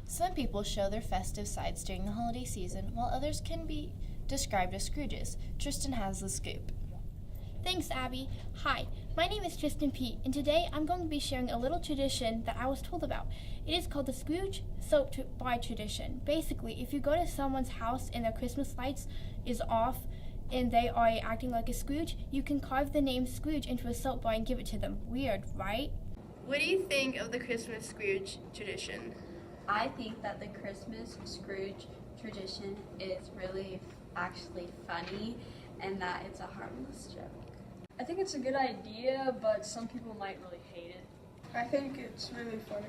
Some people show their festive sides during the holiday season, while others can be described as Scrooges. Tristan has the scoop. Thanks, Abby. Hi, my name is Tristan P., and today I'm going to be sharing a little tradition that I was told about. It is called the Scrooge Soap Bar tradition. Basically, if you go to someone's house and their Christmas lights is off and they are acting like a Scrooge, you can carve the name Scrooge into a soap bar and give it to them. Weird, right? What do you think of the Christmas Scrooge tradition? I think that the Christmas Scrooge tradition is really actually funny and that it's a harmless joke. I think it's a good idea, but some people might really hate it. I think it's really funny.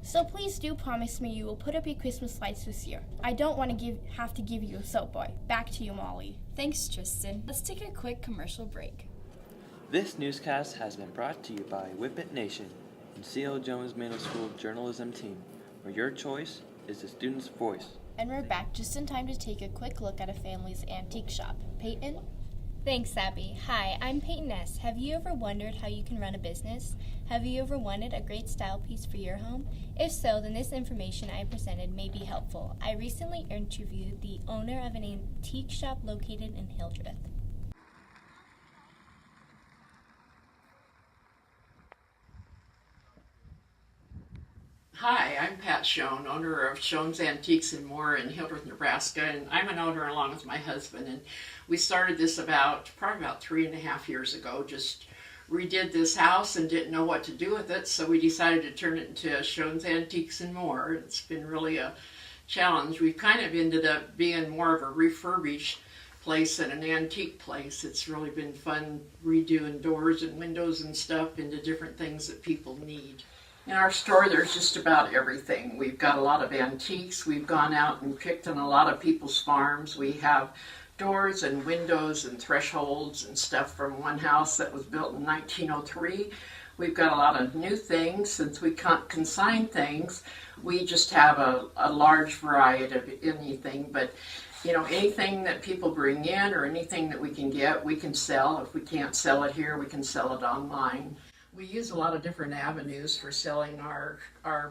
So please do promise me you will put up your Christmas lights this year. I don't want to have to give you a soap bar. Back to you, Molly. Thanks, Tristan. Let's take a quick commercial break. This newscast has been brought to you by Whippet Nation and CLJMS Middle School Journalism Team, where your choice is the student's voice. And we're back just in time to take a quick look at a family's antique shop. Peyton? Thanks, Abby. Hi, I'm Peyton S. Have you ever wondered how you can run a business? Have you ever wanted a great style piece for your home? If so, then this information I presented may be helpful. I recently interviewed the owner of an antique shop located in Hildreth. Hi, I'm Pat Schoen, owner of Schoen's Antiques and More in Hildreth, Nebraska, and I'm an owner along with my husband. And we started this probably about 3.5 years ago. Just redid this house and didn't know what to do with it, so we decided to turn it into Schoen's Antiques and More. It's been really a challenge. We've kind of ended up being more of a refurbished place than an antique place. It's really been fun redoing doors and windows and stuff into different things that people need. In our store, there's just about everything. We've got a lot of antiques. We've gone out and picked on a lot of people's farms. We have doors and windows and thresholds and stuff from one house that was built in 1903. We've got a lot of new things. Since we can't consign things, we just have a large variety of anything. But anything that people bring in or anything that we can get, we can sell. If we can't sell it here, we can sell it online. We use a lot of different avenues for selling our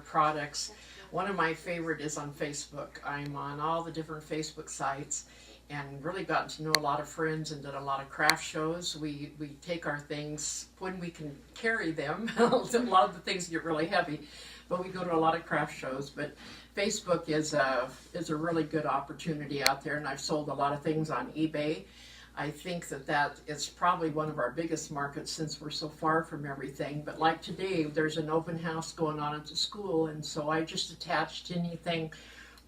products. One of my favorite is on Facebook. I'm on all the different Facebook sites and really gotten to know a lot of friends and did a lot of craft shows. We take our things when we can carry them. A lot of the things get really heavy, but we go to a lot of craft shows. But Facebook is a really good opportunity out there, and I've sold a lot of things on eBay. I think that is probably one of our biggest markets since we're so far from everything. But like today, there's an open house going on at the school, and so I just attached anything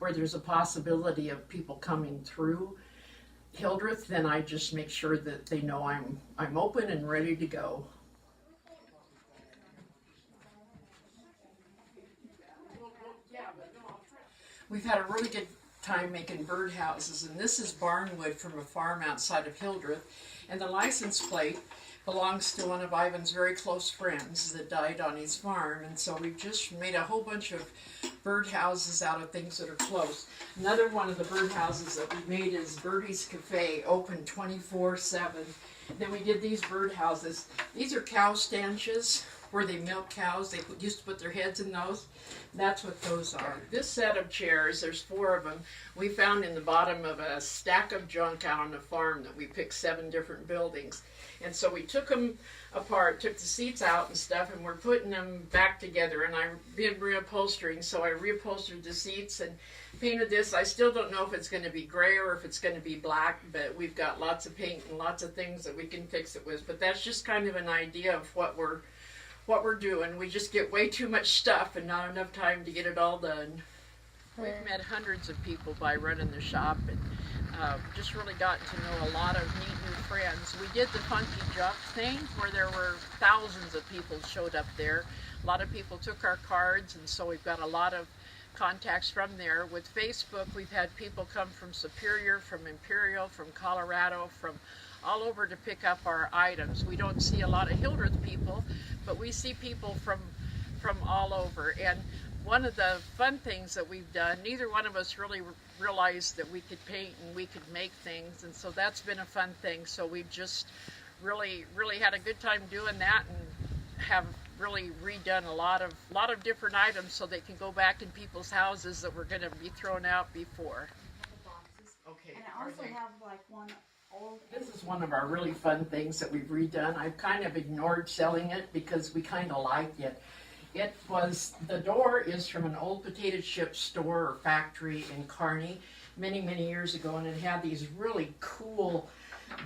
where there's a possibility of people coming through Hildreth, then I just make sure that they know I'm open and ready to go. We've had a really good time making birdhouses, and this is barnwood from a farm outside of Hildreth, and the license plate belongs to one of Ivan's very close friends that died on his farm, and so we've just made a whole bunch of birdhouses out of things that are close. Another one of the birdhouses that we made is Birdie's Cafe, open 24/7. Then we did these birdhouses. These are cow stanches where they milk cows. They used to put their heads in those. That's what those are. This set of chairs, there's 4 of them, we found in the bottom of a stack of junk out on the farm that we picked 7 different buildings. And so we took them apart, took the seats out and stuff, and we're putting them back together. And I did reupholstering, so I reupholstered the seats and painted this. I still don't know if it's going to be gray or if it's going to be black, but we've got lots of paint and lots of things that we can fix it with. But that's just kind of an idea of what we're doing. We just get way too much stuff and not enough time to get it all done. We've met hundreds of people by running the shop, and just really gotten to know a lot of neat new friends. We did the Funky Junk thing where there were thousands of people showed up there. A lot of people took our cards, and so we've got a lot of contacts from there. With Facebook, we've had people come from Superior, from Imperial, from Colorado, from all over to pick up our items. We don't see a lot of Hildreth people, but we see people from all over. And one of the fun things that we've done, neither one of us really realized that we could paint and we could make things, and so that's been a fun thing. So we've just really had a good time doing that and have really redone a lot of different items so they can go back in people's houses that were going to be thrown out before. Okay. And I also have like one old. This is one of our really fun things that we've redone. I've kind of ignored selling it because we kind of liked it. The door is from an old potato chip store or factory in Kearney many, many years ago, and it had these really cool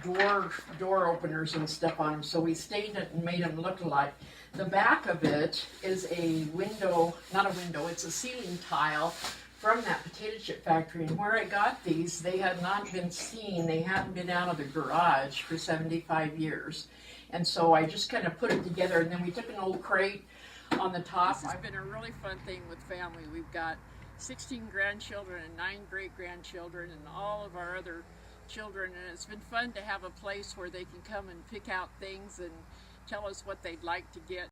door openers and stuff on them, so we stained it and made them look alike. The back of it is a window, not a window, it's a ceiling tile from that potato chip factory, and where I got these, they had not been seen, they hadn't been out of the garage for 75 years. And so I just kind of put it together, and then we took an old crate on the top. It's been a really fun thing with family. We've got 16 grandchildren and 9 great-grandchildren and all of our other children, and it's been fun to have a place where they can come and pick out things and tell us what they'd like to get.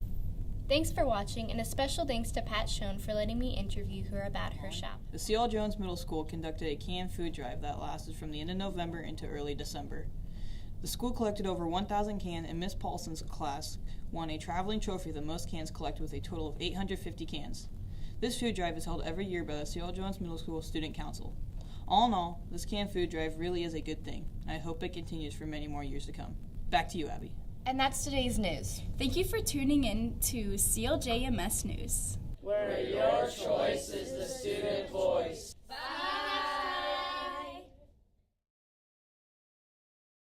Thanks for watching, and a special thanks to Pat Schoen for letting me interview her about her shop. The C.L. Jones Middle School conducted a canned food drive that lasted from the end of November into early December. The school collected over 1,000 cans, and Miss Paulson's class won a traveling trophy of the most cans collected with a total of 850 cans. This food drive is held every year by the C.L. Jones Middle School Student Council. All in all, this canned food drive really is a good thing. I hope it continues for many more years to come. Back to you, Abby. And that's today's news. Thank you for tuning in to CLJMS News, where your choice is the student voice.